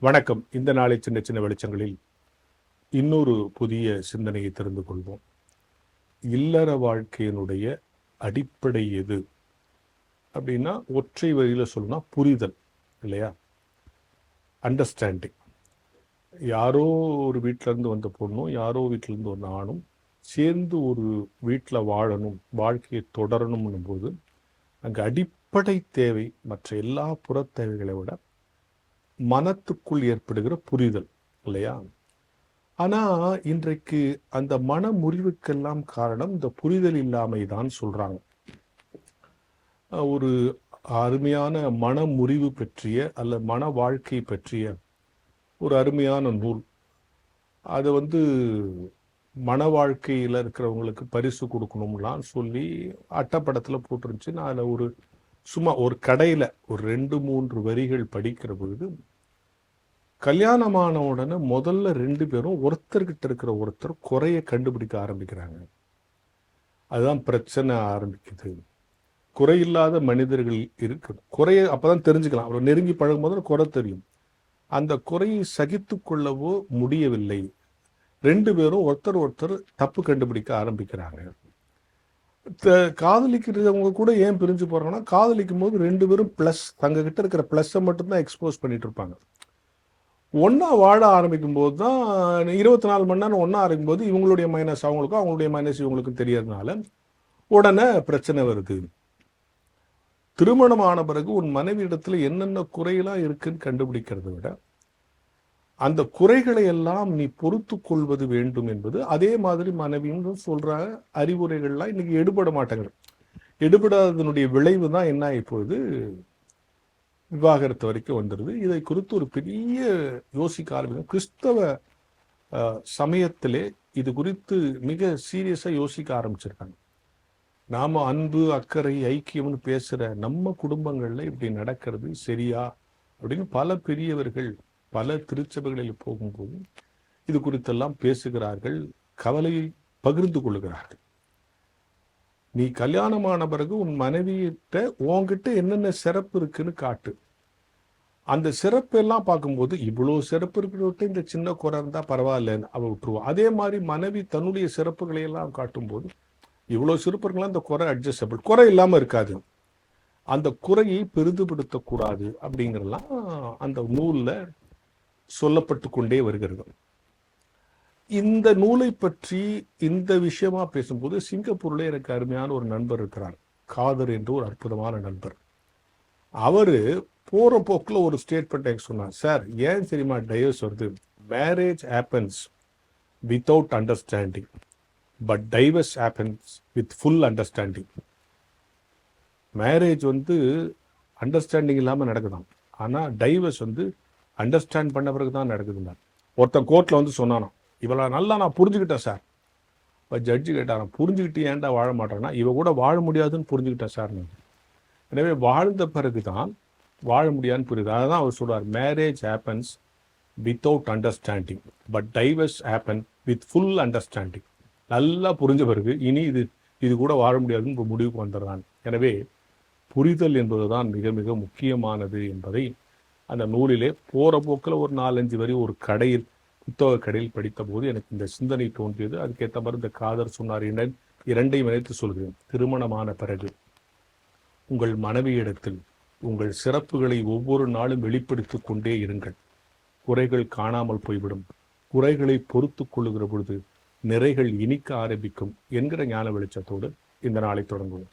வணக்கம். இந்த நாளை சின்ன சின்ன வெளிச்சங்களில் இன்னொரு புதிய சிந்தனையை தெரிந்து கொள்வோம். இல்லற வாழ்க்கையினுடைய அடிப்படை எது அப்படின்னா, ஒற்றை வரியில் சொல்லணும்னா புரிதல் இல்லையா? அண்டர்ஸ்டாண்டிங். யாரோ ஒரு வீட்டிலேருந்து வந்த பொண்ணும் யாரோ வீட்டிலேருந்து ஒரு ஆணும் சேர்ந்து ஒரு வீட்டில் வாழணும், வாழ்க்கையை தொடரணும்னும் போது அங்கே அடிப்படை தேவை மற்ற எல்லா புற தேவைகளை விட மனத்துக்குள் ஏற்படுகிற புரிதல் இல்லையா? ஆனா இன்றைக்கு அந்த மன முறிவுக்கெல்லாம் காரணம் இந்த புரிதல் இல்லாமை தான் சொல்றாங்க. ஒரு அருமையான மன முறிவு பற்றிய அல்ல மன வாழ்க்கை பற்றிய ஒரு அருமையான நூல். அதை மன வாழ்க்கையில் இருக்கிறவங்களுக்கு பரிசு கொடுக்கணும்லாம் சொல்லி அட்டப்படத்தில் போட்டுருந்துச்சு. நான் அதில் சும்மா ஒரு கடையில் ஒரு 2-3 வரிகள் படிக்கிற பொழுது, கல்யாணமான உடனே முதல்ல 2 பேரும் ஒருத்தர்கிட்ட இருக்கிற ஒருத்தர் குறைய கண்டுபிடிக்க ஆரம்பிக்கிறாங்க. அதுதான் பிரச்சனை ஆரம்பிக்குது. குறையில்லாத மனிதர்கள் இருக்குது. குறைய அப்பதான் தெரிஞ்சுக்கலாம். அவர் நெருங்கி பழகும் போது குறை தெரியும். அந்த குறையை சகித்து கொள்ளவோ முடியவில்லை. 2 பேரும் ஒருத்தர் தப்பு கண்டுபிடிக்க ஆரம்பிக்கிறாங்க. காதலிக்கிறவங்க கூட ஏன் பிரிஞ்சு போறாங்கன்னா, காதலிக்கும் போது 2 பேரும் பிளஸ் தங்க கிட்ட இருக்கிற பிளஸ்ஸை மட்டும்தான் எக்ஸ்போஸ் பண்ணிட்டு இருப்பாங்க. ஒன்னா வாழ ஆரம்பிக்கும் போது தான் 24 மணி நேரம் ஒன்னா ஆரம்பிக்கும் போது இவங்களுடைய மைனஸ் அவங்களுக்கும் அவங்களுடைய மைனஸ் இவங்களுக்கும் தெரியறதுனால உடனே பிரச்சனை வருது. திருமணமான பிறகு உன் மனைவி இடத்துல என்னென்ன குறையெல்லாம் இருக்குன்னு கண்டுபிடிக்கிறத விட அந்த குறைகளை எல்லாம் நீ பொறுத்து கொள்வது வேண்டும் என்பது. அதே மாதிரி மனைவியும் சொல்ற அறிவுரைகள்லாம் இன்னைக்கு எடுபட மாட்டேங்குது. எடுபடாததனுடைய விளைவு தான் என்ன இப்பொழுது விவாகரத்து வரைக்கும் வந்துடுது. இதை குறித்து ஒரு பெரிய யோசிக்க ஆரம்பிக்கும். கிறிஸ்தவ சமயத்திலே இது குறித்து மிக சீரியஸா யோசிக்க ஆரம்பிச்சிருக்காங்க. நாம அன்பு, அக்கறை, ஐக்கியம்னு பேசுற நம்ம குடும்பங்கள்ல இப்படி நடக்கிறது சரியா அப்படின்னு பல பெரியவர்கள் பல திருச்சபைகளில் போகும்போது இது குறித்தெல்லாம் பேசுகிறார்கள், கவலையை பகிர்ந்து கொள்கிறார்கள். நீ கல்யாணமான பிறகு உன் மனைவியிட்ட உன்கிட்ட என்னென்ன சிறப்பு இருக்குன்னு காட்டு. அந்த சிறப்பு எல்லாம் பார்க்கும்போது இவ்வளோ சிறப்பு இருக்கிற இந்த சின்ன குறை இருந்தா பரவாயில்லன்னு அவ விட்டுருவான். அதே மாதிரி மனைவி தன்னுடைய சிறப்புகளை எல்லாம் காட்டும்போது இவ்வளோ சிறப்பு இருக்கலாம், இந்த குறை அட்ஜஸ்டபிள், குறை இல்லாம இருக்காது. அந்த குறையை பெரிதுபடுத்தக்கூடாது அப்படிங்கிறலாம் அந்த நூல்ல சொல்லப்பட்டு கொண்டே வருகிறது. இந்த நூலை பற்றி இந்த விஷயமா பேசும்போது சிங்கப்பூர்ல எனக்கு அருமையான ஒரு நண்பர் இருக்கிறார், காதர் என்று ஒரு அற்புதமான நண்பர். அவரு போற போக்குல ஒரு ஸ்டேட்மெண்ட் எனக்கு சொன்னார். சார், ஏன் தெரியுமா டைவர்ஸ் வருது? Marriage happens without understanding, but divorce happens with full understanding. Marriage understanding இல்லாம நடக்குதாம். ஆனா டைவர்ஸ் அண்டர்ஸ்டாண்ட் பண்ண பிறகுதான் நடக்குதுங்க. ஒருத்தன் கோர்ட்ல சொன்னானா, இவளை நல்லா நான் புரிஞ்சுக்கிட்டேன் சார். இப்போ ஜட்ஜு கேட்டாரான், புரிஞ்சுக்கிட்டு ஏன்டா வாழ மாட்டேன்னா, இவ கூட வாழ முடியாதுன்னு புரிஞ்சுக்கிட்டேன் சார். எனவே வாழ்ந்த பிறகுதான் வாழ முடியாதுன்னு புரியுது. அதான் அவர் சொல்றார், marriage happens without understanding but divorce happen with full understanding. நல்லா புரிஞ்ச பிறகு இனி இது கூட வாழ முடியாதுன்னு முடிவுக்கு வந்துடுறான். எனவே புரிதல் என்பதுதான் மிக மிக முக்கியமானது என்பதை அந்த நூலிலே போற போக்கில் ஒரு 4-5 வரி ஒரு கடையில், புத்தக கடையில் படித்த போது எனக்கு இந்த சிந்தனை தோன்றியது. அதுக்கேற்ற மாதிரி இந்த காதர் சொன்னார். இரண்டையும் இணைத்து சொல்கிறேன். திருமணமான பிறகு உங்கள் மனைவியிடத்தில் உங்கள் சிறப்புகளை ஒவ்வொரு நாளும் வெளிப்படுத்திக் கொண்டே இருங்கள். குறைகள் காணாமல் போய்விடும். குறைகளை பொறுத்து கொள்ளுகிற பொழுது நிறைகள் இனிக்க ஆரம்பிக்கும் என்கிற ஞான வெளிச்சத்தோடு இந்த நாளை தொடங்குவோம்.